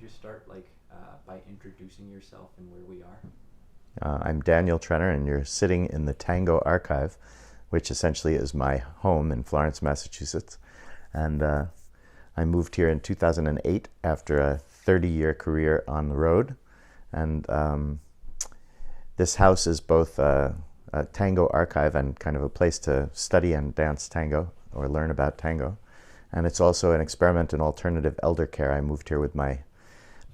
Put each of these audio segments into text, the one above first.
you start by introducing yourself and where we are? I'm Daniel Trenner, and you're sitting in the Tango Archive, which essentially is my home in Florence, Massachusetts. And I moved here in 2008 after a 30-year career on the road. And this house is both a tango archive and kind of a place to study and dance tango or learn about tango. And it's also an experiment in alternative elder care. I moved here with my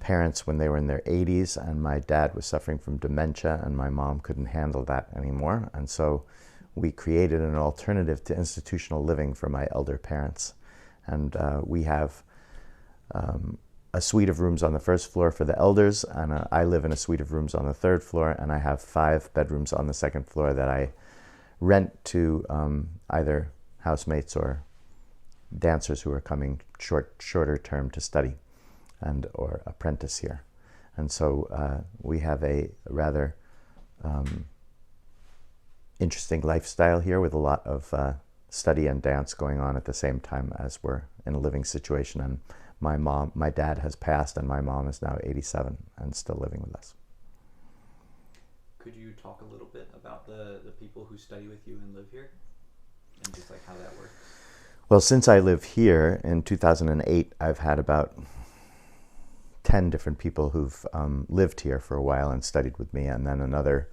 parents when they were in their 80s, and my dad was suffering from dementia, and my mom couldn't handle that anymore. And so we created an alternative to institutional living for my elder parents. And we have a suite of rooms on the first floor for the elders, and I live in a suite of rooms on the third floor, and I have 5 bedrooms on the second floor that I rent to either housemates or dancers who are coming shorter term to study and or apprentice here. And so we have a rather interesting lifestyle here with a lot of study and dance going on at the same time as we're in a living situation. And my dad has passed, and my mom is now 87 and still living with us. Could you talk a little bit about the people who study with you and live here, and just how that works? Well, since I live here in 2008, I've had about 10 different people who've lived here for a while and studied with me, and then another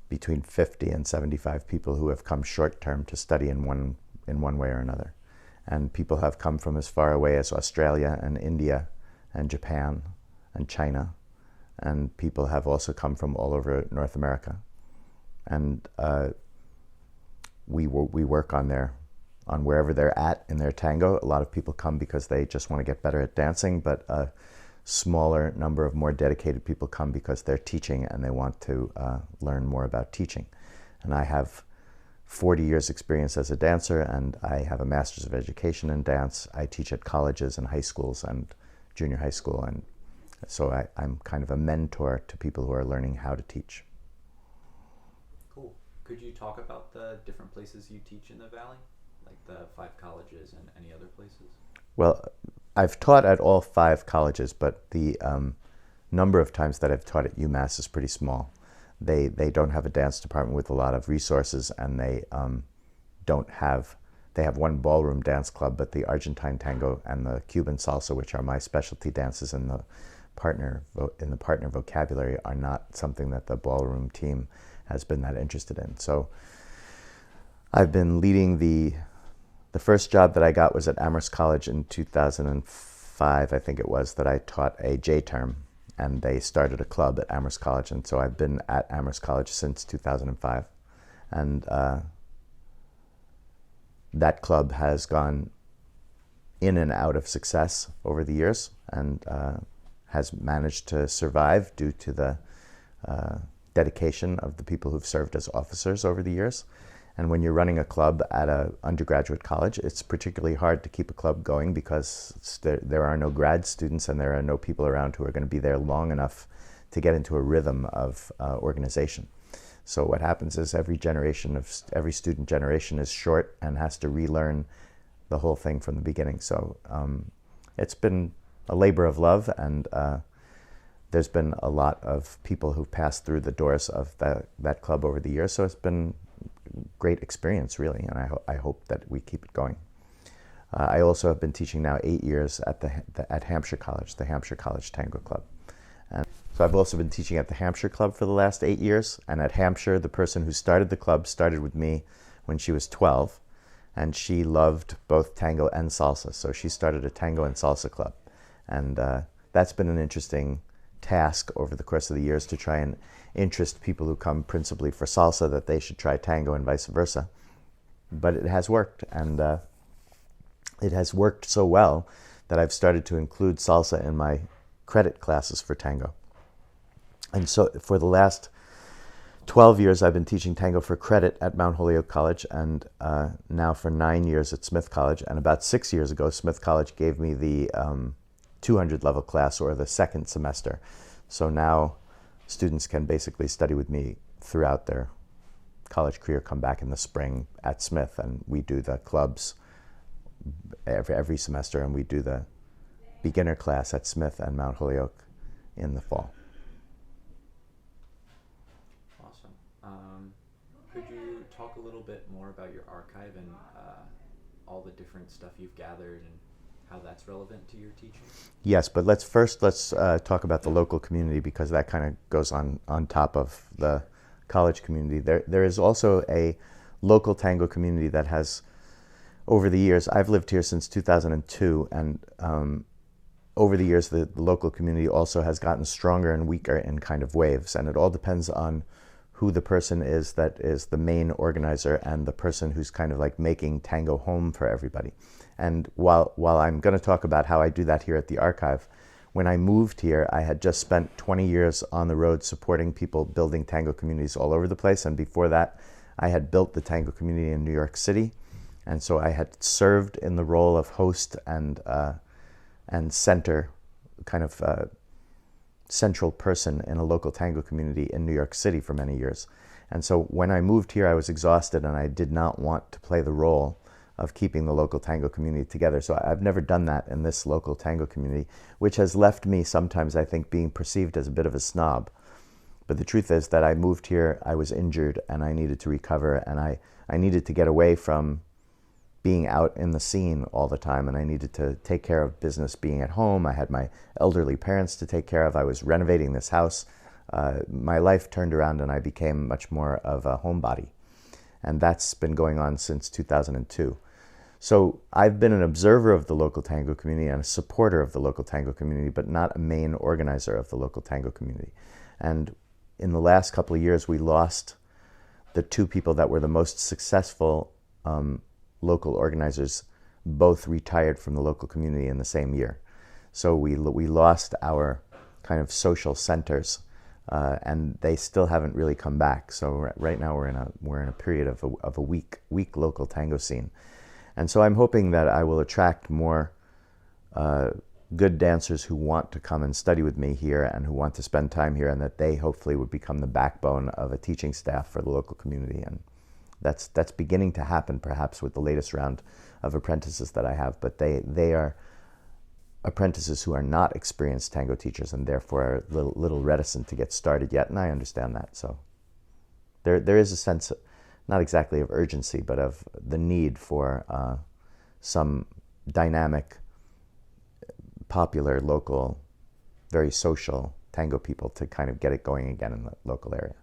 between 50 and 75 people who have come short term to study in one way or another. And people have come from as far away as Australia and India and Japan and China, and people have also come from all over North America. And we work on wherever they're at in their tango. A lot of people come because they just want to get better at dancing, but a smaller number of more dedicated people come because they're teaching and they want to learn more about teaching. And I have 40 years experience as a dancer, and I have a master's of education in dance. I teach at colleges and high schools and junior high school, and so I'm kind of a mentor to people who are learning how to teach. Cool. Could you talk about the different places you teach in the Valley? Like the 5 colleges and any other places? Well, I've taught at all 5 colleges, but the number of times that I've taught at UMass is pretty small. They don't have a dance department with a lot of resources, and they have one ballroom dance club, but the Argentine tango and the Cuban salsa, which are my specialty dances in the partner vocabulary, are not something that the ballroom team has been that interested in. So I've been leading the first job that I got was at Amherst College in 2005, I think it was, that I taught a J term, and they started a club at Amherst College, and so I've been at Amherst College since 2005. And that club has gone in and out of success over the years, and has managed to survive due to the dedication of the people who've served as officers over the years. And when you're running a club at an undergraduate college, it's particularly hard to keep a club going because there are no grad students and there are no people around who are going to be there long enough to get into a rhythm of organization. So what happens is every student generation is short and has to relearn the whole thing from the beginning. So it's been a labor of love, and there's been a lot of people who've passed through the doors of that club over the years. So it's been great experience, really, and I hope that we keep it going. I also have been teaching now 8 years at Hampshire College, the Hampshire College Tango Club. And so I've also been teaching at the Hampshire Club for the last 8 years, and at Hampshire, the person who started the club started with me when she was 12, and she loved both tango and salsa, so she started a tango and salsa club. And that's been an interesting task over the course of the years to try and interest people who come principally for salsa that they should try tango and vice versa. But it has worked, and it has worked so well that I've started to include salsa in my credit classes for tango. And so for the last 12 years, I've been teaching tango for credit at Mount Holyoke College, and now for 9 years at Smith College. And about 6 years ago, Smith College gave me the 200 level class, or the second semester. So now students can basically study with me throughout their college career, come back in the spring at Smith, and we do the clubs every semester, and we do the beginner class at Smith and Mount Holyoke in the fall. Awesome. Could you talk a little bit more about your archive and all the different stuff you've gathered and how that's relevant to your teaching? Yes, but let's talk about the local community, because that kind of goes on top of the college community. There is also a local tango community that has, over the years, I've lived here since 2002, and over the years the local community also has gotten stronger and weaker in kind of waves, and it all depends on who the person is that is the main organizer and the person who's kind of like making tango home for everybody. And while I'm going to talk about how I do that here at the archive, when I moved here, I had just spent 20 years on the road supporting people building tango communities all over the place. And before that, I had built the tango community in New York City. And so I had served in the role of host and center, kind of central person in a local tango community in New York City for many years. And so when I moved here, I was exhausted, and I did not want to play the role of keeping the local tango community together. So I've never done that in this local tango community, which has left me sometimes, I think, being perceived as a bit of a snob. But the truth is that I moved here, I was injured, and I needed to recover, and I needed to get away from being out in the scene all the time, and I needed to take care of business being at home. I had my elderly parents to take care of. I was renovating this house. My life turned around, and I became much more of a homebody. And that's been going on since 2002. So I've been an observer of the local tango community and a supporter of the local tango community, but not a main organizer of the local tango community. And in the last couple of years, we lost the two people that were the most successful local organizers. Both retired from the local community in the same year. So we lost our kind of social centers, and they still haven't really come back. So right now we're in a period of a weak local tango scene. And so I'm hoping that I will attract more good dancers who want to come and study with me here and who want to spend time here, and that they hopefully would become the backbone of a teaching staff for the local community. And that's beginning to happen, perhaps, with the latest round of apprentices that I have. But they are apprentices who are not experienced tango teachers, and therefore are a little reticent to get started yet, and I understand that. So there is a sense, not exactly of urgency, but of the need for some dynamic, popular, local, very social tango people to kind of get it going again in the local area.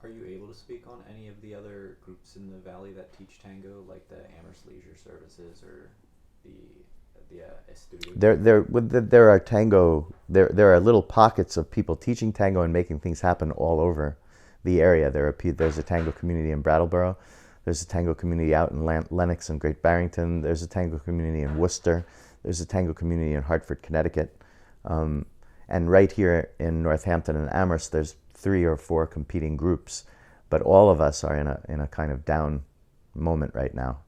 Are you able to speak on any of the other groups in the valley that teach tango, like the Amherst Leisure Services or the Estudio? There are tango. There are little pockets of people teaching tango and making things happen all over the area. There's a tango community in Brattleboro. There's a tango community out in Lenox and Great Barrington. There's a tango community in Worcester. There's a tango community in Hartford, Connecticut. And right here in Northampton and Amherst, there's 3 or 4 competing groups. But all of us are in a kind of down moment right now.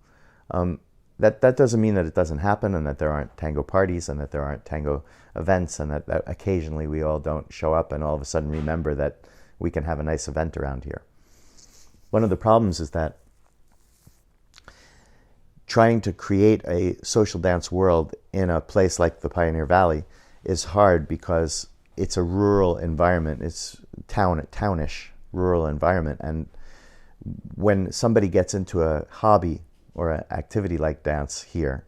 That doesn't mean that it doesn't happen, and that there aren't tango parties, and that there aren't tango events, and that occasionally we all don't show up and all of a sudden remember that we can have a nice event around here. One of the problems is that trying to create a social dance world in a place like the Pioneer Valley is hard, because it's a rural environment. It's townish rural environment, and when somebody gets into a hobby or an activity like dance here,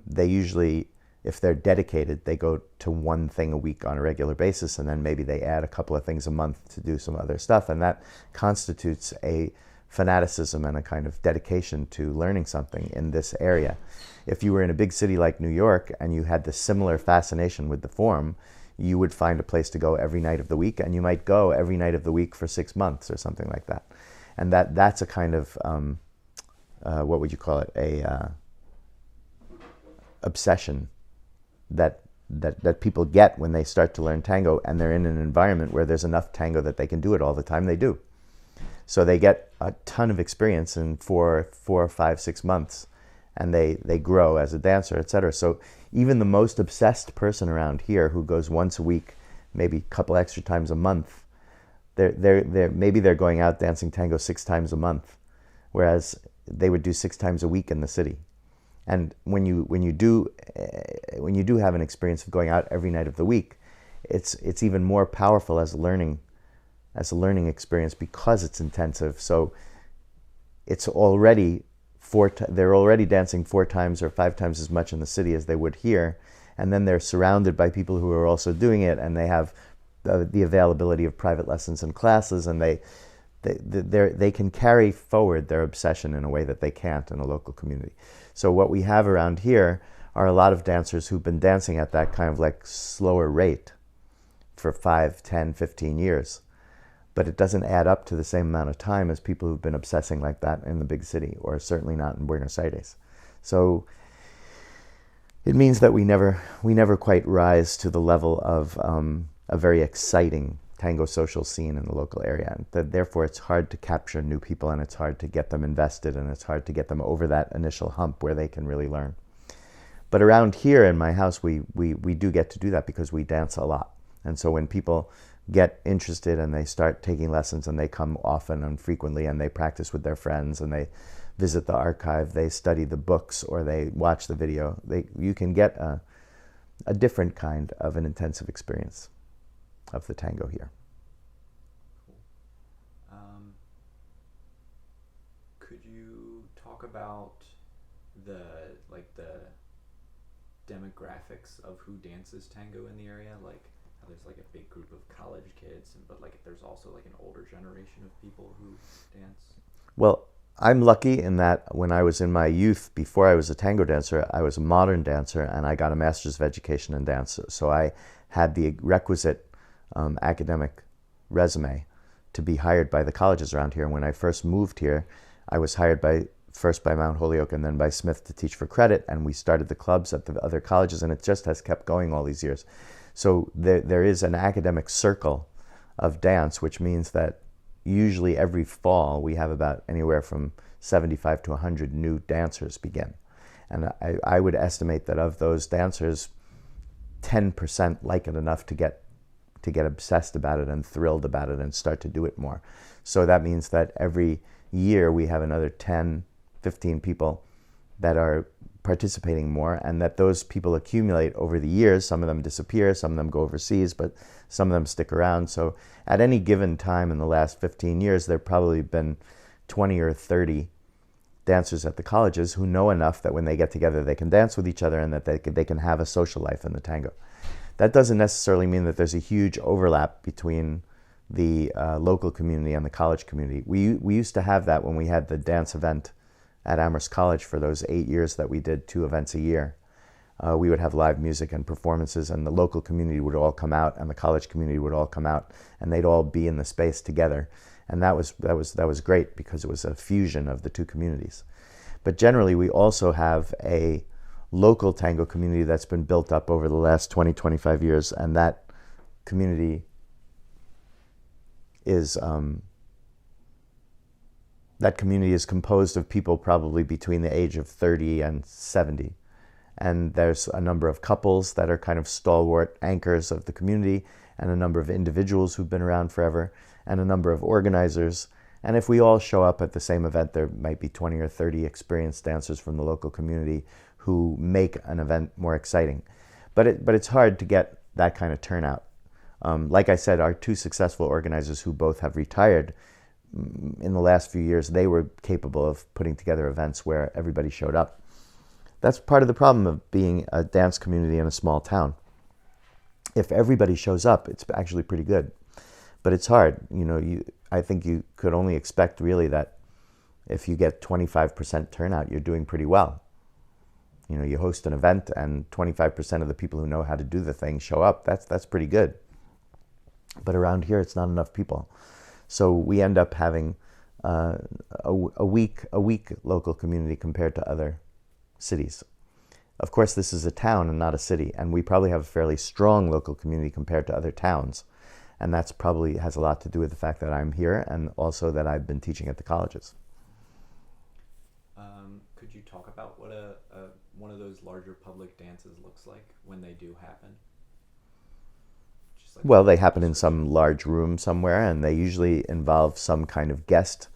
they usually, if they're dedicated, they go to one thing a week on a regular basis, and then maybe they add a couple of things a month to do some other stuff, and that constitutes a fanaticism and a kind of dedication to learning something in this area. If you were in a big city like New York and you had this similar fascination with the form, you would find a place to go every night of the week, and you might go every night of the week for 6 months or something like that. And that's a kind of what would you call it? A obsession that people get when they start to learn tango, and they're in an environment where there's enough tango that they can do it all the time. They do. So they get a ton of experience in 4, 5, 6 months, and they grow as a dancer, etc. So even the most obsessed person around here who goes once a week, maybe a couple extra times a month, maybe they're going out dancing tango 6 times a month, whereas they would do 6 times a week in the city. And when you do have an experience of going out every night of the week, it's even more powerful as a learning experience because it's intensive. So it's already they're already dancing 4 times or 5 times as much in the city as they would here, and then they're surrounded by people who are also doing it, and they have the availability of private lessons and classes, and they can carry forward their obsession in a way that they can't in a local community. So what we have around here are a lot of dancers who've been dancing at that kind of like slower rate for 5, 10, 15 years. But it doesn't add up to the same amount of time as people who've been obsessing like that in the big city, or certainly not in Buenos Aires. So it means that we never quite rise to the level of a very exciting tango social scene in the local area. And therefore, it's hard to capture new people, and it's hard to get them invested, and it's hard to get them over that initial hump where they can really learn. But around here in my house, we do get to do that because we dance a lot. And so when people get interested and they start taking lessons, and they come often and frequently, and they practice with their friends, and they visit the archive, they study the books, or they watch the video, you can get a different kind of an intensive experience of the tango here. Cool. Could you talk about the demographics of who dances tango in the area? Like, there's like a big group of college kids, but like there's also like an older generation of people who dance. Well, I'm lucky in that when I was in my youth, before I was a tango dancer, I was a modern dancer, and I got a master's of education in dance. So I had the requisite academic resume to be hired by the colleges around here. And when I first moved here, I was hired first by Mount Holyoke and then by Smith to teach for credit, and we started the clubs at the other colleges, and it just has kept going all these years. So there is an academic circle of dance, which means that usually every fall we have about anywhere from 75 to 100 new dancers begin. And I would estimate that of those dancers, 10% like it enough to get obsessed about it and thrilled about it and start to do it more. So that means that every year we have another 10, 15 people that are participating more, and that those people accumulate over the years. Some of them disappear, some of them go overseas, but some of them stick around. So at any given time in the last 15 years, there have probably been 20 or 30 dancers at the colleges who know enough that when they get together, they can dance with each other, and that they can have a social life in the tango. That doesn't necessarily mean that there's a huge overlap between the local community and the college community. We used to have that when we had the dance event at Amherst College for those 8 years that we did 2 events a year. We would have live music and performances, and the local community would all come out, and the college community would all come out, and they'd all be in the space together. And that was great because it was a fusion of the 2 communities. But generally, we also have a local tango community that's been built up over the last 20, 25 years, and that community is composed of people probably between the age of 30 and 70. And there's a number of couples that are kind of stalwart anchors of the community, and a number of individuals who've been around forever, and a number of organizers. And if we all show up at the same event, there might be 20 or 30 experienced dancers from the local community who make an event more exciting. But it's hard to get that kind of turnout. Like I said, our 2 successful organizers who both have retired, in the last few years, they were capable of putting together events where everybody showed up. That's part of the problem of being a dance community in a small town. If everybody shows up, it's actually pretty good. But it's hard. I think you could only expect really that if you get 25% turnout, you're doing pretty well. You host an event and 25% of the people who know how to do the thing show up. That's pretty good. But around here, it's not enough people. So we end up having a weak local community compared to other cities. Of course, this is a town and not a city, and we probably have a fairly strong local community compared to other towns. And that's probably has a lot to do with the fact that I'm here, and also that I've been teaching at the colleges. Could you talk about what one of those larger public dances looks like when they do happen? Well, they happen in some large room somewhere, and they usually involve some kind of guest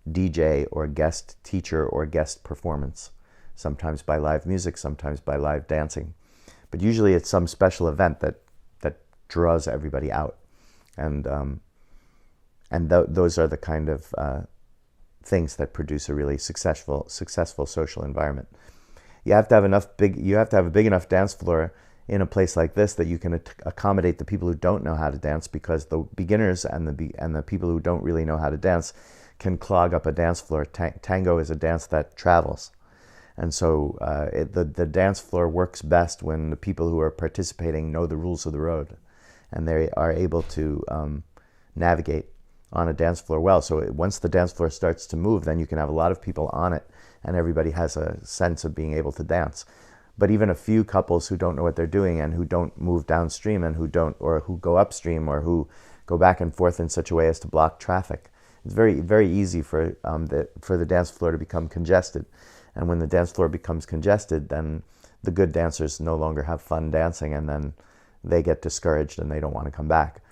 DJ or guest teacher or guest performance. sometimes by live music, sometimes by live dancing. But usually it's some special event that draws everybody out. Those are the kind of things that produce a really successful social environment. You have to have a big enough dance floor in a place like this that you can accommodate the people who don't know how to dance, because the beginners and the people who don't really know how to dance can clog up a dance floor. Tango is a dance that travels, and so the dance floor works best when the people who are participating know the rules of the road, and they are able to navigate on a dance floor well. So once the dance floor starts to move, then you can have a lot of people on it, and everybody has a sense of being able to dance. But even a few couples who don't know what they're doing and who don't move downstream and who go upstream or who go back and forth in such a way as to block traffic, it's very, very easy for the dance floor to become congested. And when the dance floor becomes congested, then the good dancers no longer have fun dancing, and then they get discouraged and they don't want to come back.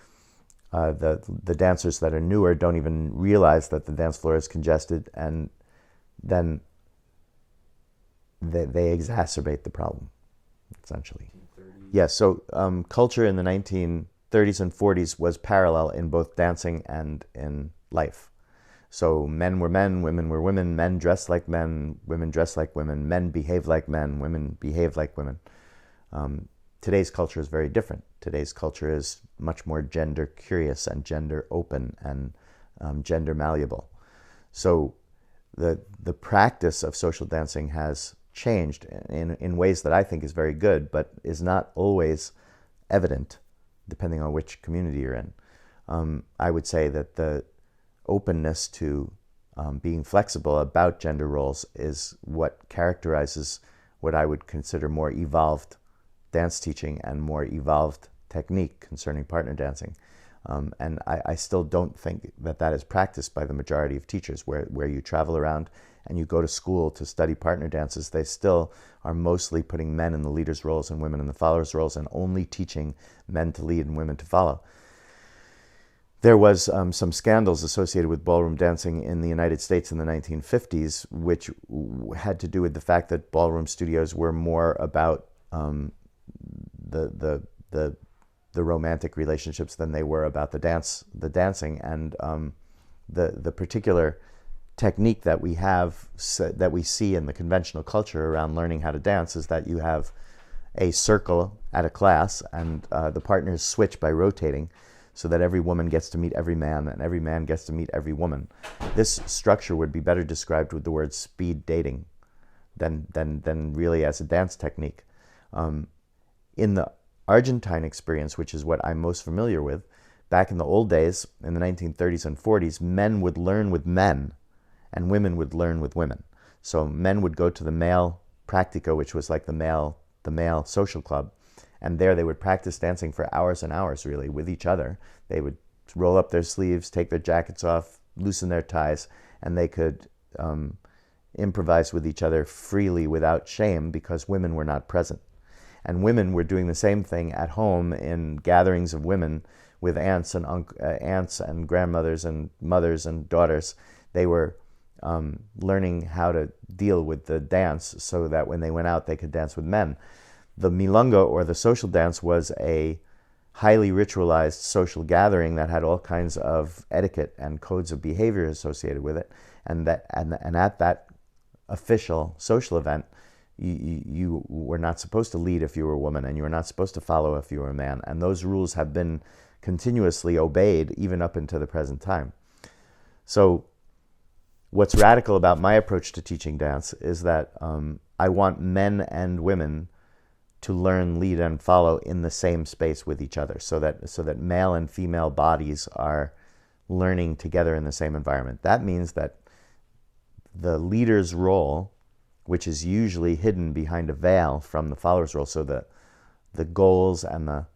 The dancers that are newer don't even realize that the dance floor is congested, and then they exacerbate the problem, essentially. Yeah, so culture in the 1930s and 40s was parallel in both dancing and in life. So men were men, women were women, men dressed like men, women dressed like women, men behaved like men, women behaved like women. Today's culture is very different. Today's culture is much more gender curious and gender open and gender malleable. So the practice of social dancing has changed in ways that I think is very good, but is not always evident depending on which community you're in. I would say that the openness to being flexible about gender roles is what characterizes what I would consider more evolved dance teaching and more evolved technique concerning partner dancing. And I still don't think that is practiced by the majority of teachers. Where you travel around and you go to school to study partner dances, they still are mostly putting men in the leaders' roles and women in the followers' roles, and only teaching men to lead and women to follow. There was some scandals associated with ballroom dancing in the United States in the 1950s, which had to do with the fact that ballroom studios were more about the romantic relationships than they were about the dancing, and the particular technique that we have, that we see in the conventional culture around learning how to dance, is that you have a circle at a class, and the partners switch by rotating, so that every woman gets to meet every man and every man gets to meet every woman. This structure would be better described with the word speed dating than really as a dance technique. In the Argentine experience, which is what I'm most familiar with, back in the old days, in the 1930s and 40s, men would learn with men and women would learn with women. So men would go to the male practica, which was like the male social club, and there they would practice dancing for hours and hours, really, with each other. They would roll up their sleeves, take their jackets off, loosen their ties, and they could improvise with each other freely without shame, because women were not present. And women were doing the same thing at home in gatherings of women with aunts and grandmothers and mothers and daughters. They were learning how to deal with the dance so that when they went out, they could dance with men. The milonga, or the social dance, was a highly ritualized social gathering that had all kinds of etiquette and codes of behavior associated with it. And at that official social event, you were not supposed to lead if you were a woman, and you were not supposed to follow if you were a man. And those rules have been continuously obeyed even up into the present time. So what's radical about my approach to teaching dance is that I want men and women to learn, lead, and follow in the same space with each other, so that male and female bodies are learning together in the same environment. That means that the leader's role, which is usually hidden behind a veil from the follower's role, so the goals and the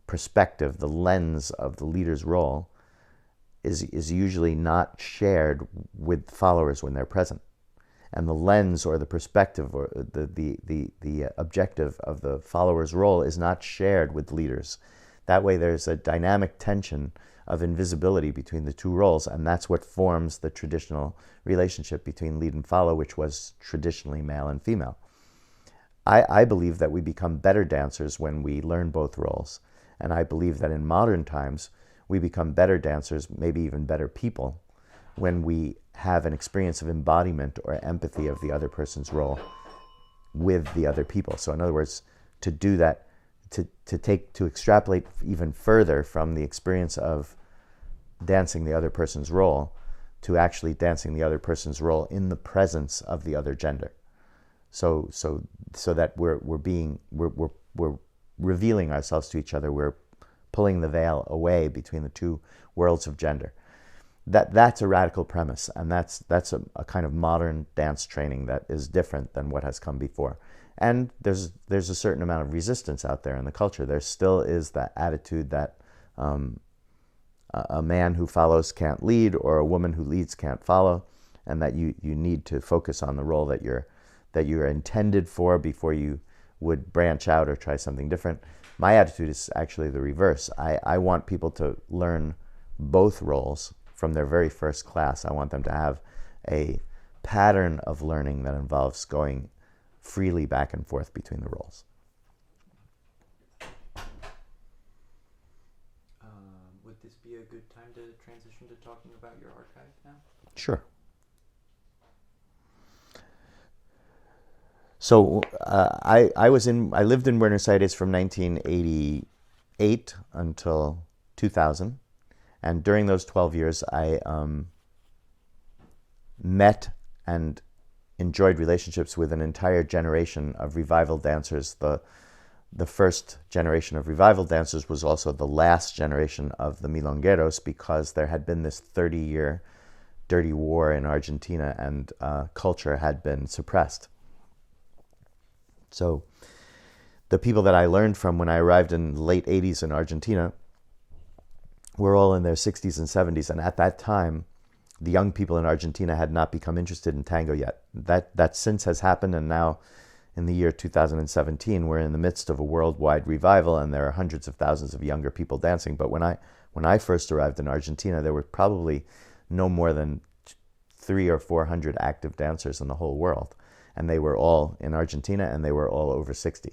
perspective, the lens of the leader's role is usually not shared with followers when they're present. And the lens or the perspective or the objective of the follower's role is not shared with leaders. That way there's a dynamic tension of invisibility between the two roles, and that's what forms the traditional relationship between lead and follow, which was traditionally male and female. I believe that we become better dancers when we learn both roles, and I believe that in modern times we become better dancers, maybe even better people, when we have an experience of embodiment or empathy of the other person's role with the other people. So in other words, to do that, to extrapolate even further from the experience of dancing the other person's role to actually dancing the other person's role in the presence of the other gender. So that we're revealing ourselves to each other. We're pulling the veil away between the two worlds of gender. That's a radical premise, and that's a kind of modern dance training that is different than what has come before. And there's a certain amount of resistance out there in the culture. There still is that attitude that a man who follows can't lead, or a woman who leads can't follow, and that you need to focus on the role that you're intended for before you would branch out or try something different. My attitude is actually the reverse. I want people to learn both roles from their very first class. I want them to have a pattern of learning that involves going freely back and forth between the roles. Would this be a good time to transition to talking about your archive now? Sure. So I lived in Buenos Aires from 1988 until 2000, and during those 12 years, I met and enjoyed relationships with an entire generation of revival dancers. The first generation of revival dancers was also the last generation of the milongueros, because there had been this 30-year dirty war in Argentina, and culture had been suppressed. So the people that I learned from when I arrived in the late 80s in Argentina were all in their 60s and 70s, and at that time, the young people in Argentina had not become interested in tango yet. That since has happened, and now in the year 2017, we're in the midst of a worldwide revival, and there are hundreds of thousands of younger people dancing. But when I first arrived in Argentina, there were probably no more than 300 or 400 active dancers in the whole world, and they were all in Argentina, and they were all over 60.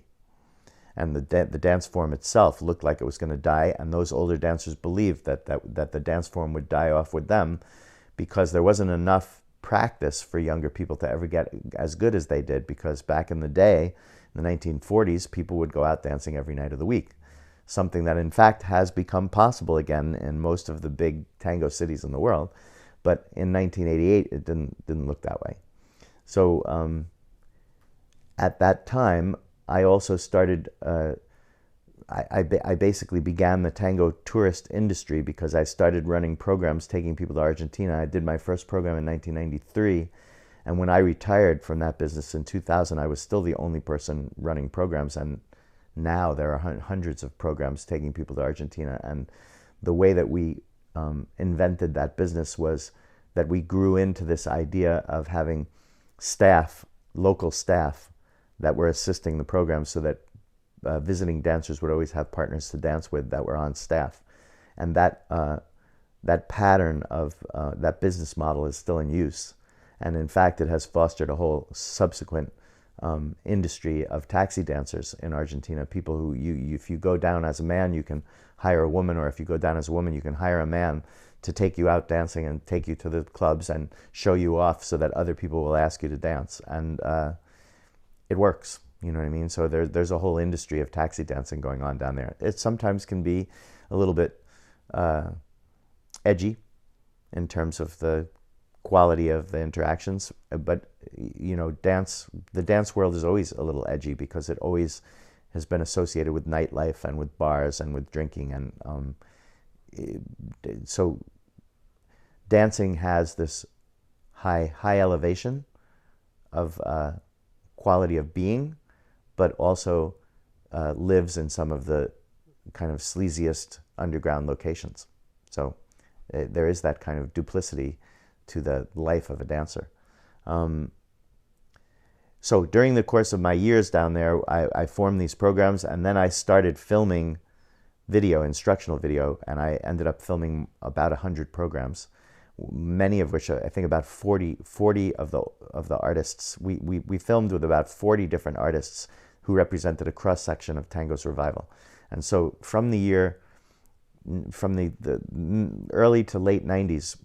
And the dance form itself looked like it was going to die, and those older dancers believed that the dance form would die off with them, because there wasn't enough practice for younger people to ever get as good as they did, because back in the day, in the 1940s, people would go out dancing every night of the week, something that in fact has become possible again in most of the big tango cities in the world. But in 1988, it didn't look that way. So at that time, I also started, I basically began the tango tourist industry, because I started running programs taking people to Argentina. I did my first program in 1993, and when I retired from that business in 2000, I was still the only person running programs, and now there are hundreds of programs taking people to Argentina. And the way that we invented that business was that we grew into this idea of having staff, local staff, that were assisting the program, so that visiting dancers would always have partners to dance with that were on staff. And that pattern of that business model is still in use. And in fact, it has fostered a whole subsequent industry of taxi dancers in Argentina. People who, if you go down as a man, you can hire a woman, or if you go down as a woman, you can hire a man to take you out dancing and take you to the clubs and show you off, so that other people will ask you to dance. And it works, you know what I mean? So there's a whole industry of taxi dancing going on down there. It sometimes can be a little bit edgy in terms of the quality of the interactions, but you know, the dance world is always a little edgy, because it always has been associated with nightlife and with bars and with drinking, and so dancing has this high elevation of quality of being, but also lives in some of the kind of sleaziest underground locations. So there is that kind of duplicity to the life of a dancer. So during the course of my years down there, I formed these programs, and then I started filming video, instructional video, and I ended up filming about 100 programs, many of which, I think about 40 of the artists. We filmed with about 40 different artists who represented a cross-section of tango survival. And so from the early to late 90s,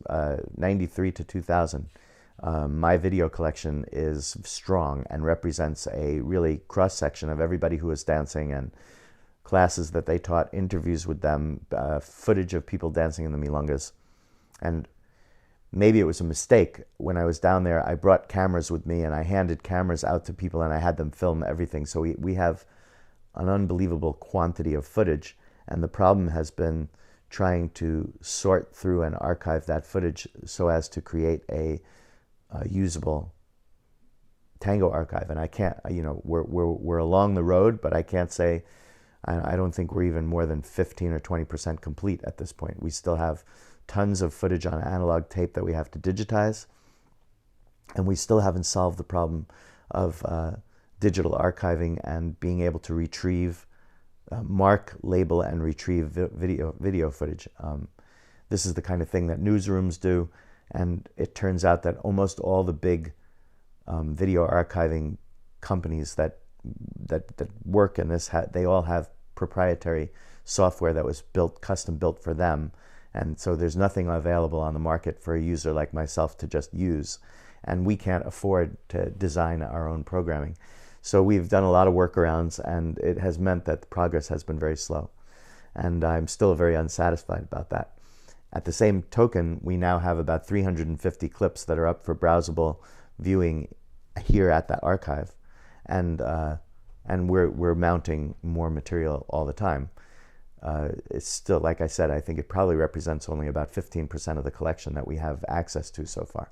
93 to 2000, my video collection is strong and represents a really cross-section of everybody who was dancing, and classes that they taught, interviews with them, footage of people dancing in the milongas. And maybe it was a mistake. When I was down there, I brought cameras with me, and I handed cameras out to people, and I had them film everything. So we have an unbelievable quantity of footage, and the problem has been trying to sort through and archive that footage so as to create a usable tango archive. And I can't, we're along the road, but I can't say, I don't think we're even more than 15 or 20% complete at this point. We still have tons of footage on analog tape that we have to digitize, and we still haven't solved the problem of digital archiving and being able to retrieve, mark, label, and retrieve video footage. This is the kind of thing that newsrooms do, and it turns out that almost all the big video archiving companies that work in this, they all have proprietary software that was custom built for them. And so there's nothing available on the market for a user like myself to just use. And we can't afford to design our own programming. So we've done a lot of workarounds, and it has meant that the progress has been very slow. And I'm still very unsatisfied about that. At the same token, we now have about 350 clips that are up for browsable viewing here at that archive. And we're mounting more material all the time. It's still, like I said, I think it probably represents only about 15% of the collection that we have access to so far.